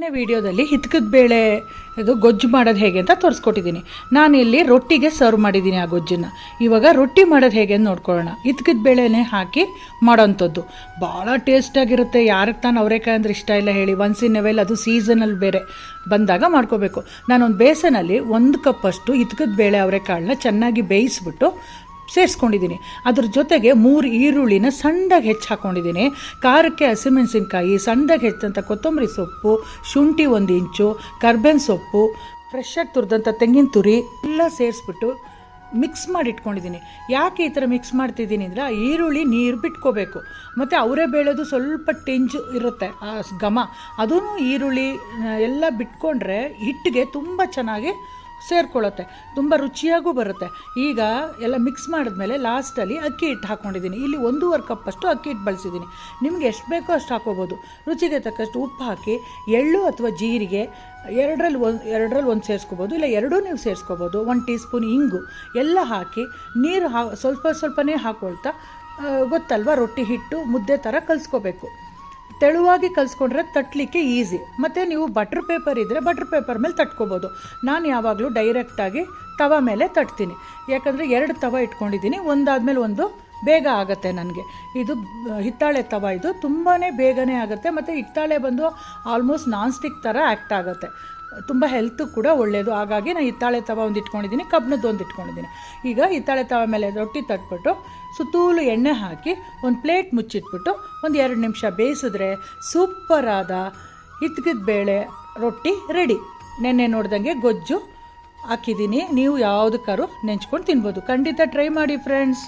ನಿನ್ನೆ ವಿಡಿಯೋದಲ್ಲಿ ಹಿತ್ಕದ ಬೇಳೆ ಇದು ಗೊಜ್ಜು ಮಾಡೋದು ಹೇಗೆ ಅಂತ ತೋರಿಸ್ಕೊಟ್ಟಿದ್ದೀನಿ. ನಾನು ಇಲ್ಲಿ ರೊಟ್ಟಿಗೆ ಸರ್ವ್ ಮಾಡಿದ್ದೀನಿ ಆ ಗೊಜ್ಜನ್ನು. ಇವಾಗ ರೊಟ್ಟಿ ಮಾಡೋದು ಹೇಗೆ ಅಂತ ನೋಡ್ಕೊಳ್ಳೋಣ. ಹಿತ್ಕದ ಬೇಳೆನೇ ಹಾಕಿ ಮಾಡೋವಂಥದ್ದು ಭಾಳ ಟೇಸ್ಟಾಗಿರುತ್ತೆ. ಯಾರಿಗೆ ತಾನು ಅವರೆಕಾಯಿ ಅಂದರೆ ಇಷ್ಟ ಇಲ್ಲ ಹೇಳಿ? ಒನ್ಸ್ ಇನ್ ಎ ವೈಲ್, ಅದು ಸೀಸನಲ್ಲಿ ಬೇರೆ ಬಂದಾಗ ಮಾಡ್ಕೋಬೇಕು. ನಾನೊಂದು ಬೇಸನಲ್ಲಿ 1 ಕಪ್ಪಷ್ಟು ಹಿತ್ಕದ ಬೇಳೆ ಅವರೆಕಾಳನ್ನ ಚೆನ್ನಾಗಿ ಬೇಯಿಸ್ಬಿಟ್ಟು ಸೇರಿಸ್ಕೊಂಡಿದ್ದೀನಿ. ಅದ್ರ ಜೊತೆಗೆ 3 ಈರುಳ್ಳಿನ ಸಣ್ಣದಾಗಿ ಹೆಚ್ಚಿ ಹಾಕ್ಕೊಂಡಿದ್ದೀನಿ. ಖಾರಕ್ಕೆ ಹಸಿಮೆಣಸಿನ್ಕಾಯಿ, ಸಣ್ಣದಾಗಿ ಹೆಚ್ಚಂಥ ಕೊತ್ತಂಬರಿ ಸೊಪ್ಪು, ಶುಂಠಿ 1 ಇಂಚು, ಕರ್ಬೇವಿನ ಸೊಪ್ಪು, ಫ್ರೆಶ್ಶಾಗಿ ತುರಿದಂಥ ತೆಂಗಿನ ತುರಿ ಎಲ್ಲ ಸೇರಿಸ್ಬಿಟ್ಟು ಮಿಕ್ಸ್ ಮಾಡಿ ಇಟ್ಕೊಂಡಿದ್ದೀನಿ. ಯಾಕೆ ಈ ಥರ ಮಿಕ್ಸ್ ಮಾಡ್ತಿದ್ದೀನಿ ಅಂದರೆ, ಆ ಈರುಳ್ಳಿ ನೀರು ಬಿಟ್ಕೋಬೇಕು. ಮತ್ತು ಅವರೇ ಬೇಳೆದು ಸ್ವಲ್ಪ ಟೆಂಜು ಇರುತ್ತೆ, ಆ ಘಮ ಅದೂ ಈರುಳ್ಳಿ ಎಲ್ಲ ಬಿಟ್ಕೊಂಡ್ರೆ ಹಿಟ್ಟಿಗೆ ತುಂಬ ಚೆನ್ನಾಗಿ ಸೇರ್ಕೊಳ್ಳುತ್ತೆ, ತುಂಬ ರುಚಿಯಾಗೂ ಬರುತ್ತೆ. ಈಗ ಎಲ್ಲ ಮಿಕ್ಸ್ ಮಾಡಿದ್ಮೇಲೆ ಲಾಸ್ಟಲ್ಲಿ ಅಕ್ಕಿ ಹಿಟ್ಟು ಹಾಕ್ಕೊಂಡಿದ್ದೀನಿ. ಇಲ್ಲಿ 1.5 ಕಪ್ಪಷ್ಟು ಅಕ್ಕಿ ಹಿಟ್ಟು ಬಳಸಿದ್ದೀನಿ. ನಿಮ್ಗೆ ಎಷ್ಟು ಬೇಕೋ ಅಷ್ಟು ಹಾಕ್ಕೋಬೋದು. ರುಚಿಗೆ ತಕ್ಕಷ್ಟು ಉಪ್ಪು ಹಾಕಿ, ಎಳ್ಳು ಅಥವಾ ಜೀರಿಗೆ ಎರಡರಲ್ಲಿ ಒಂದು ಸೇರಿಸ್ಕೋಬೋದು, ಇಲ್ಲ ಎರಡೂ ನೀವು ಸೇರಿಸ್ಕೋಬೋದು. 1 ಟೀ ಸ್ಪೂನ್ ಇಂಗು ಎಲ್ಲ ಹಾಕಿ ನೀರು ಸ್ವಲ್ಪನೇ ಹಾಕ್ಕೊಳ್ತಾ, ಗೊತ್ತಲ್ವ, ರೊಟ್ಟಿ ಹಿಟ್ಟು ಮುದ್ದೆ ಥರ ಕಲಿಸ್ಕೋಬೇಕು. ತೆಳುವಾಗಿ ಕಲಿಸ್ಕೊಂಡ್ರೆ ತಟ್ಟಲಿಕ್ಕೆ ಈಸಿ. ಮತ್ತು ನೀವು ಬಟರ್ ಪೇಪರ್ ಇದ್ದರೆ ಬಟರ್ ಪೇಪರ್ ಮೇಲೆ ತಟ್ಕೋಬೋದು. ನಾನು ಯಾವಾಗಲೂ ಡೈರೆಕ್ಟಾಗಿ ತವ ಮೇಲೆ ತಟ್ತೀನಿ. ಯಾಕಂದರೆ 2 ತವ ಇಟ್ಕೊಂಡಿದ್ದೀನಿ, ಒಂದಾದಮೇಲೆ ಒಂದು ಬೇಗ ಆಗುತ್ತೆ ನನಗೆ. ಇದು ಹಿತ್ತಾಳೆ ತವ, ಇದು ತುಂಬಾ ಬೇಗನೆ ಆಗುತ್ತೆ. ಮತ್ತು ಹಿತ್ತಾಳೆ ಬಂದು ಆಲ್ಮೋಸ್ಟ್ ನಾನ್ ಸ್ಟಿಕ್ ಥರ ಆ್ಯಕ್ಟ್ ಆಗುತ್ತೆ, ತುಂಬ ಹೆಲ್ತು ಕೂಡ ಒಳ್ಳೆಯದು. ಹಾಗಾಗಿ ನಾನು ಹಿತ್ತಾಳೆ ತವ ಒಂದು ಇಟ್ಕೊಂಡಿದ್ದೀನಿ, ಕಬ್ಬಿಣದ್ದು ಒಂದು ಇಟ್ಕೊಂಡಿದ್ದೀನಿ. ಈಗ ಹಿತ್ತಾಳೆ ತವ ಮೇಲೆ ರೊಟ್ಟಿ ತಟ್ಬಿಟ್ಟು ಸುತ್ತೂಲು ಎಣ್ಣೆ ಹಾಕಿ ಒಂದು ಪ್ಲೇಟ್ ಮುಚ್ಚಿಟ್ಬಿಟ್ಟು ಒಂದು 2 ನಿಮಿಷ ಬೇಯಿಸಿದ್ರೆ ಸೂಪರಾದ ಹಿತ್ಕದ ಬೇಳೆ ರೊಟ್ಟಿ ರೆಡಿ. ನೆನ್ನೆ ನೋಡ್ದಂಗೆ ಗೊಜ್ಜು ಹಾಕಿದ್ದೀನಿ. ನೀವು ಯಾವುದಕ್ಕಾದ್ರೂ ನೆಂಚ್ಕೊಂಡು ತಿನ್ಬೋದು. ಖಂಡಿತ ಟ್ರೈ ಮಾಡಿ ಫ್ರೆಂಡ್ಸ್.